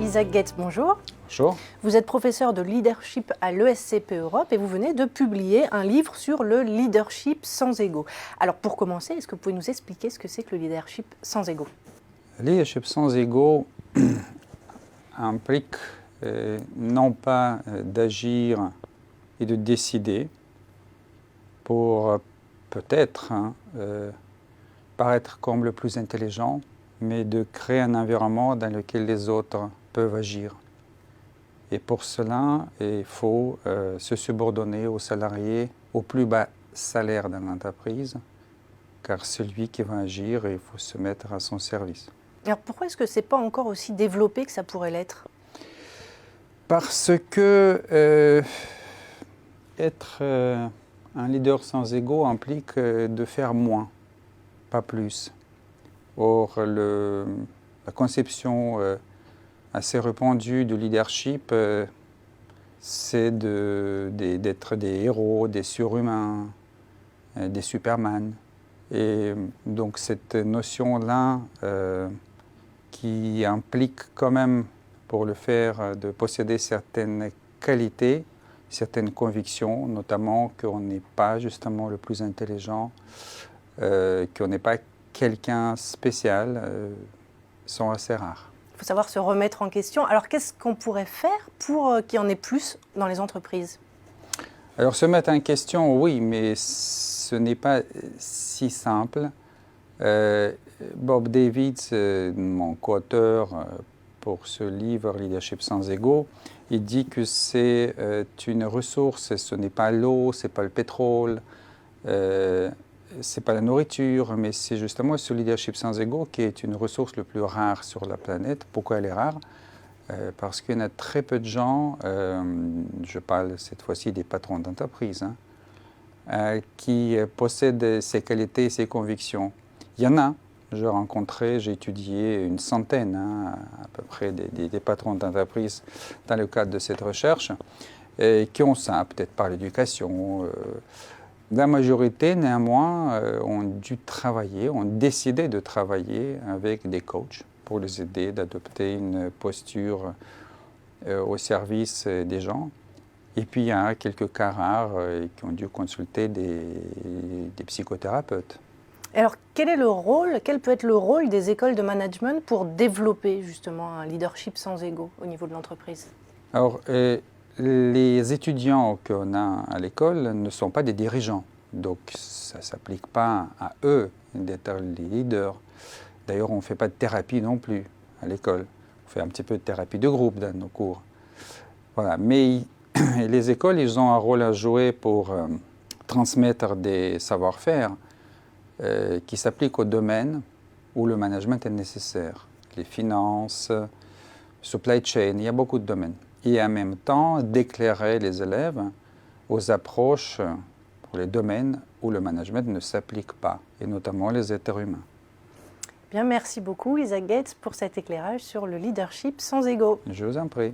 Isaac Getz, bonjour. Bonjour. Vous êtes professeur de leadership à l'ESCP Europe et vous venez de publier un livre sur le leadership sans ego. Alors pour commencer, est-ce que vous pouvez nous expliquer ce que c'est que le leadership sans ego? Le leadership sans ego implique non pas d'agir et de décider pour peut-être paraître comme le plus intelligent, mais de créer un environnement dans lequel les autres peuvent agir. Et pour cela, il faut se subordonner aux salariés au plus bas salaire dans l'entreprise, car celui qui va agir, il faut se mettre à son service. Alors pourquoi est-ce que ce n'est pas encore aussi développé que ça pourrait l'être? Parce que être un leader sans ego implique de faire moins, pas plus. Or, la conception assez répandue du leadership, c'est d'être des héros, des surhumains, des superman. Et donc cette notion-là, qui implique quand même, pour le faire, de posséder certaines qualités, certaines convictions, notamment qu'on n'est pas justement le plus intelligent, qu'on n'est pas quelqu'un spécial, sont assez rares. Il faut savoir se remettre en question. Alors qu'est-ce qu'on pourrait faire pour qu'il y en ait plus dans les entreprises? Alors se mettre en question, oui, mais ce n'est pas si simple. Bob Davids, mon co-auteur pour ce livre Leadership sans ego, il dit que c'est une ressource, ce n'est pas l'eau, ce n'est pas le pétrole, c'est pas la nourriture, mais c'est justement ce leadership sans ego qui est une ressource le plus rare sur la planète. Pourquoi elle est rare? Parce qu'il y en a très peu de gens, je parle cette fois-ci des patrons d'entreprise, qui possèdent ces qualités et ces convictions. Il y en a, j'ai étudié une centaine à peu près des patrons d'entreprise dans le cadre de cette recherche, qui ont ça, peut-être par l'éducation. La majorité, néanmoins, ont dû travailler, ont décidé de travailler avec des coachs pour les aider d'adopter une posture au service des gens. Et puis, il y a quelques cas rares qui ont dû consulter des psychothérapeutes. Alors quel peut être le rôle des écoles de management pour développer justement un leadership sans ego au niveau de l'entreprise? Alors, les étudiants qu'on a à l'école ne sont pas des dirigeants, donc ça ne s'applique pas à eux d'être les leaders. D'ailleurs, on ne fait pas de thérapie non plus à l'école. On fait un petit peu de thérapie de groupe dans nos cours. Voilà. Mais les écoles, ils ont un rôle à jouer pour transmettre des savoir-faire qui s'appliquent au domaine où le management est nécessaire. Les finances, supply chain, il y a beaucoup de domaines. Et en même temps, d'éclairer les élèves aux approches pour les domaines où le management ne s'applique pas, et notamment les êtres humains. Bien, merci beaucoup Isaac Getz pour cet éclairage sur le leadership sans ego. Je vous en prie.